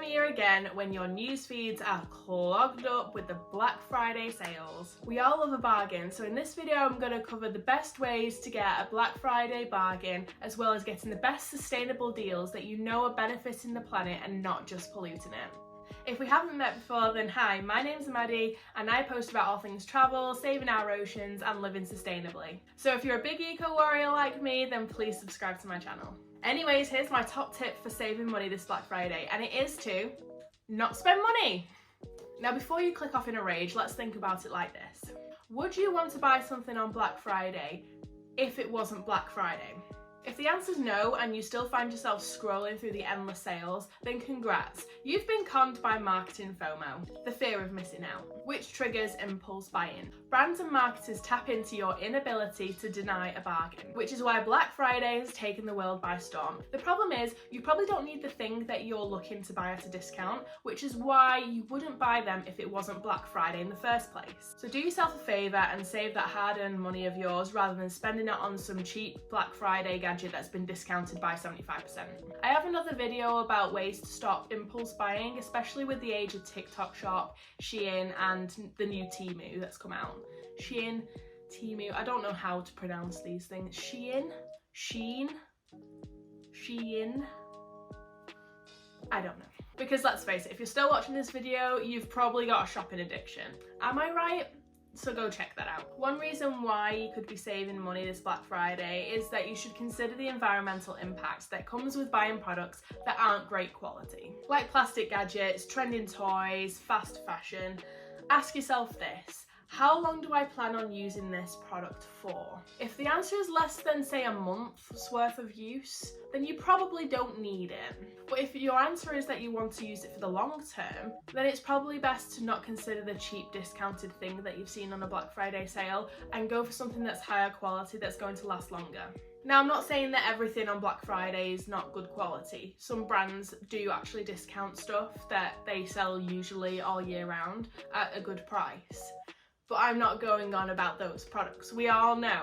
of year again when your news feeds are clogged up with the Black Friday sales. We all love a bargain, so in this video I'm going to cover the best ways to get a Black Friday bargain, as well as getting the best sustainable deals that you know are benefiting the planet and not just polluting it. If we haven't met before, then hi, my name's Maddie and I post about all things travel, saving our oceans and living sustainably. So if you're a big eco warrior like me, then please subscribe to my channel. Anyways, here's my top tip for saving money this Black Friday, and it is to not spend money. Now before you click off in a rage, let's think about it like this. Would you want to buy something on Black Friday if it wasn't Black Friday? If the answer's no and you still find yourself scrolling through the endless sales, then congrats, you've been conned by marketing FOMO, the fear of missing out, which triggers impulse buying. Brands and marketers tap into your inability to deny a bargain, which is why Black Friday has taken the world by storm. The problem is, you probably don't need the thing that you're looking to buy at a discount, which is why you wouldn't buy them if it wasn't Black Friday in the first place. So do yourself a favour and save that hard-earned money of yours rather than spending it on some cheap Black Friday gadget that's been discounted by 75%. I have another video about ways to stop impulse buying, especially with the age of TikTok Shop, Shein and the new Temu that's come out. Shein, Temu, I don't know how to pronounce these things. Shein, I don't know. Because let's face it, if you're still watching this video, you've probably got a shopping addiction. Am I right? So go check that out. One reason why you could be saving money this Black Friday is that you should consider the environmental impact that comes with buying products that aren't great quality. Like plastic gadgets, trending toys, fast fashion. Ask yourself this: how long do I plan on using this product for? If the answer is less than, say, a month's worth of use, then you probably don't need it. But if your answer is that you want to use it for the long term, then it's probably best to not consider the cheap discounted thing that you've seen on a Black Friday sale and go for something that's higher quality that's going to last longer. Now, I'm not saying that everything on Black Friday is not good quality. Some brands do actually discount stuff that they sell usually all year round at a good price. But I'm not going on about those products. We all know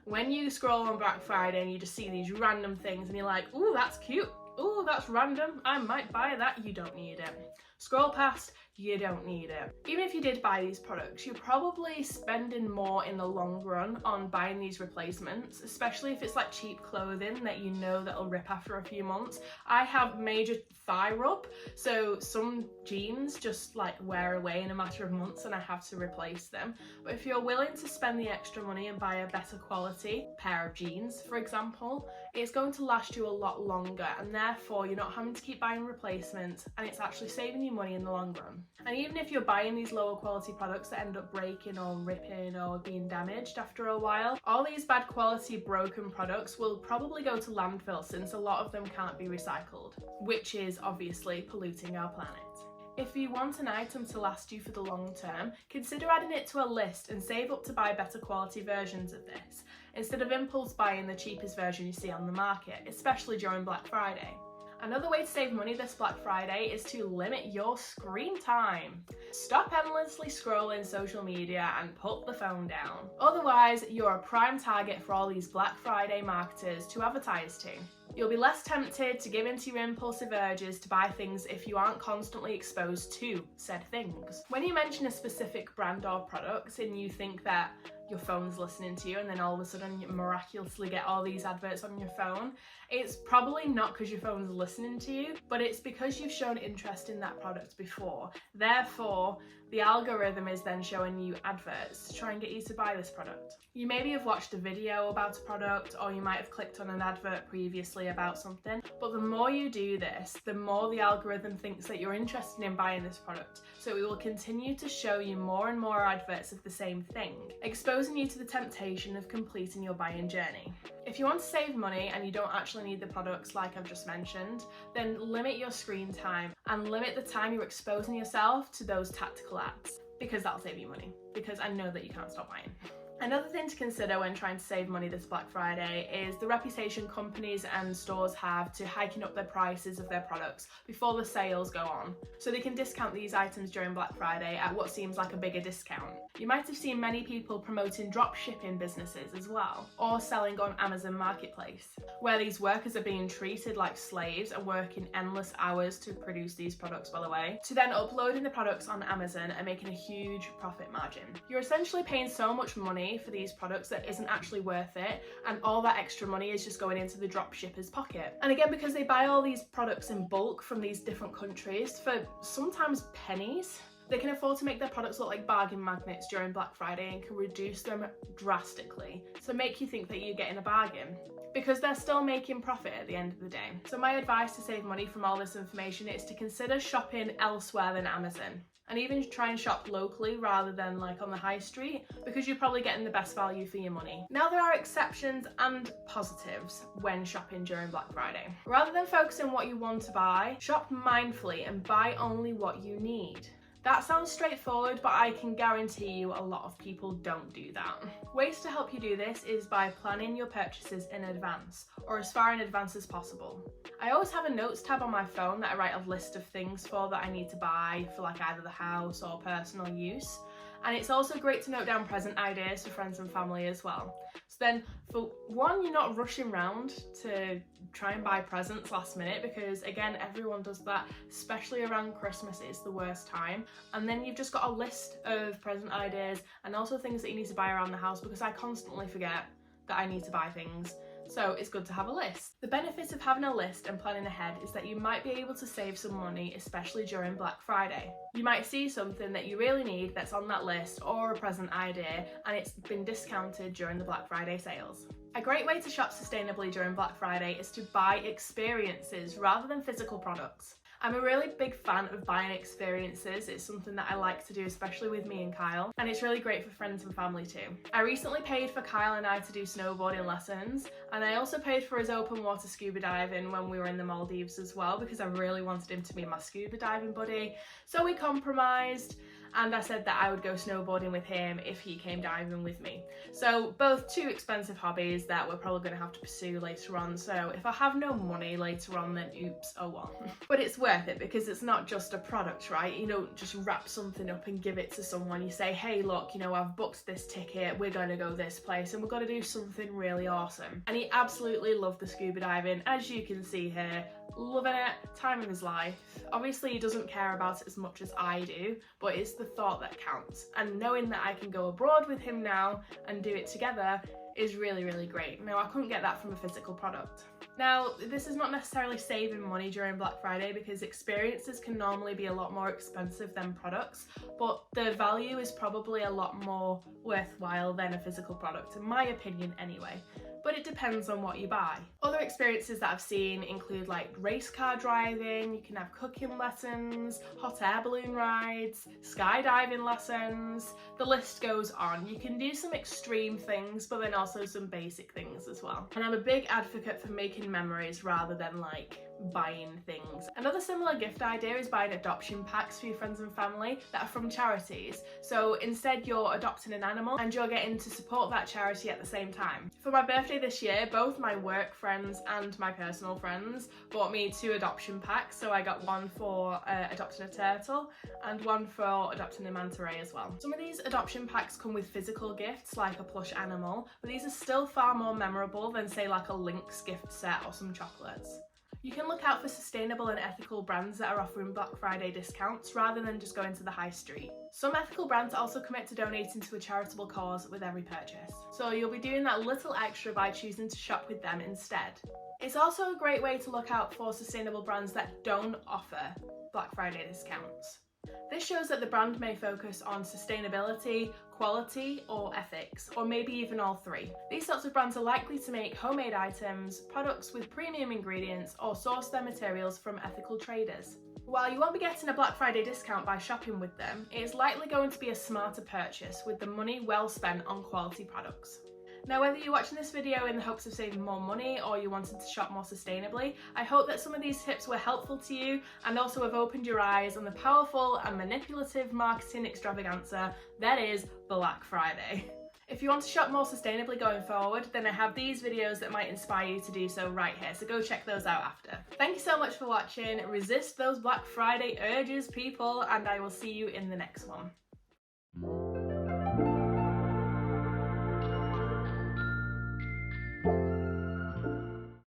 when you scroll on Black Friday and you just see these random things and you're like, ooh, that's cute. Ooh, that's random. I might buy that. You don't need it. Scroll past, you don't need it. Even if you did buy these products, you're probably spending more in the long run on buying these replacements, especially if it's like cheap clothing that you know that'll rip after a few months. I have major thigh rub, so some jeans just like wear away in a matter of months and I have to replace them. But if you're willing to spend the extra money and buy a better quality pair of jeans, for example, it's going to last you a lot longer, and therefore you're not having to keep buying replacements, and it's actually saving you money in the long run. And even if you're buying these lower quality products that end up breaking or ripping or being damaged after a while, all these bad quality broken products will probably go to landfill, since a lot of them can't be recycled, which is obviously polluting our planet. If you want an item to last you for the long term, consider adding it to a list and save up to buy better quality versions of this, instead of impulse buying the cheapest version you see on the market, especially during Black Friday. Another way to save money this Black Friday is to limit your screen time. Stop endlessly scrolling social media and put the phone down. Otherwise, you're a prime target for all these Black Friday marketers to advertise to. You'll be less tempted to give in to your impulsive urges to buy things if you aren't constantly exposed to said things. When you mention a specific brand or product and you think that your phone's listening to you, and then all of a sudden you miraculously get all these adverts on your phone, it's probably not because your phone's listening to you, but it's because you've shown interest in that product before. Therefore, the algorithm is then showing you adverts to try and get you to buy this product. You maybe have watched a video about a product, or you might have clicked on an advert previously about something, but the more you do this, the more the algorithm thinks that you're interested in buying this product, so it will continue to show you more and more adverts of the same thing, exposing you to the temptation of completing your buying journey. If you want to save money and you don't actually need the products like I've just mentioned, then limit your screen time and limit the time you're exposing yourself to those tactical ads, because that'll save you money, because I know that you can't stop buying. Another thing to consider when trying to save money this Black Friday is the reputation companies and stores have to hiking up their prices of their products before the sales go on, so they can discount these items during Black Friday at what seems like a bigger discount. You might have seen many people promoting drop shipping businesses as well, or selling on Amazon Marketplace, where these workers are being treated like slaves and working endless hours to produce these products, by the way, to then uploading the products on Amazon and making a huge profit margin. You're essentially paying so much money for these products that isn't actually worth it, and all that extra money is just going into the drop shipper's pocket. And again, because they buy all these products in bulk from these different countries for sometimes pennies, they can afford to make their products look like bargain magnets during Black Friday and can reduce them drastically to make you think that you're getting a bargain, because they're still making profit at the end of the day. So my advice to save money from all this information is to consider shopping elsewhere than Amazon, and even try and shop locally rather than like on the high street, because you're probably getting the best value for your money. Now, there are exceptions and positives when shopping during Black Friday. Rather than focusing on what you want to buy, shop mindfully and buy only what you need. That sounds straightforward, but I can guarantee you a lot of people don't do that. Ways to help you do this is by planning your purchases in advance, or as far in advance as possible. I always have a notes tab on my phone that I write a list of things for that I need to buy for like either the house or personal use. And it's also great to note down present ideas for friends and family as well. So then, for one, you're not rushing around to try and buy presents last minute, because again, everyone does that, especially around Christmas. It's the worst time. And then you've just got a list of present ideas and also things that you need to buy around the house, because I constantly forget that I need to buy things. So it's good to have a list. The benefit of having a list and planning ahead is that you might be able to save some money, especially during Black Friday. You might see something that you really need that's on that list, or a present idea, and it's been discounted during the Black Friday sales. A great way to shop sustainably during Black Friday is to buy experiences rather than physical products. I'm a really big fan of buying experiences. It's something that I like to do, especially with me and Kyle, and it's really great for friends and family too. I recently paid for Kyle and I to do snowboarding lessons, and I also paid for his open water scuba diving when we were in the Maldives as well, because I really wanted him to be my scuba diving buddy. So we compromised, and I said that I would go snowboarding with him if he came diving with me. So both two expensive hobbies that we're probably going to have to pursue later on. So if I have no money later on, then oops, oh well. But it's worth it, because it's not just a product, right? You don't just wrap something up and give it to someone. You say, hey, look, you know, I've booked this ticket, we're going to go this place and we're going to do something really awesome. And he absolutely loved the scuba diving, as you can see here. Loving it, time of his life. Obviously he doesn't care about it as much as I do, but it's the thought that counts, and knowing that I can go abroad with him now and do it together is really, really great. Now, I couldn't get that from a physical product. Now, this is not necessarily saving money during Black Friday, because experiences can normally be a lot more expensive than products, but the value is probably a lot more worthwhile than a physical product, in my opinion anyway. But it depends on what you buy. Other experiences that I've seen include like race car driving, you can have cooking lessons, hot air balloon rides, skydiving lessons, the list goes on. You can do some extreme things, but then also some basic things as well. And I'm a big advocate for making memories rather than like buying things. Another similar gift idea is buying adoption packs for your friends and family that are from charities. So instead you're adopting an animal and you're getting to support that charity at the same time. For my birthday this year, both my work friends and my personal friends bought me 2 adoption packs. So I got one for adopting a turtle and one for adopting a manta ray as well. Some of these adoption packs come with physical gifts like a plush animal, but these are still far more memorable than say like a Lynx gift set or some chocolates. You can look out for sustainable and ethical brands that are offering Black Friday discounts rather than just going to the high street. Some ethical brands also commit to donating to a charitable cause with every purchase, so you'll be doing that little extra by choosing to shop with them instead. It's also a great way to look out for sustainable brands that don't offer Black Friday discounts. This shows that the brand may focus on sustainability, quality, or ethics, or maybe even all three. These sorts of brands are likely to make homemade items, products with premium ingredients, or source their materials from ethical traders. While you won't be getting a Black Friday discount by shopping with them, it is likely going to be a smarter purchase with the money well spent on quality products. Now, whether you're watching this video in the hopes of saving more money or you wanted to shop more sustainably, I hope that some of these tips were helpful to you and also have opened your eyes on the powerful and manipulative marketing extravaganza that is Black Friday. If you want to shop more sustainably going forward, then I have these videos that might inspire you to do so right here, so go check those out after. Thank you so much for watching. Resist those Black Friday urges, people, and I will see you in the next one.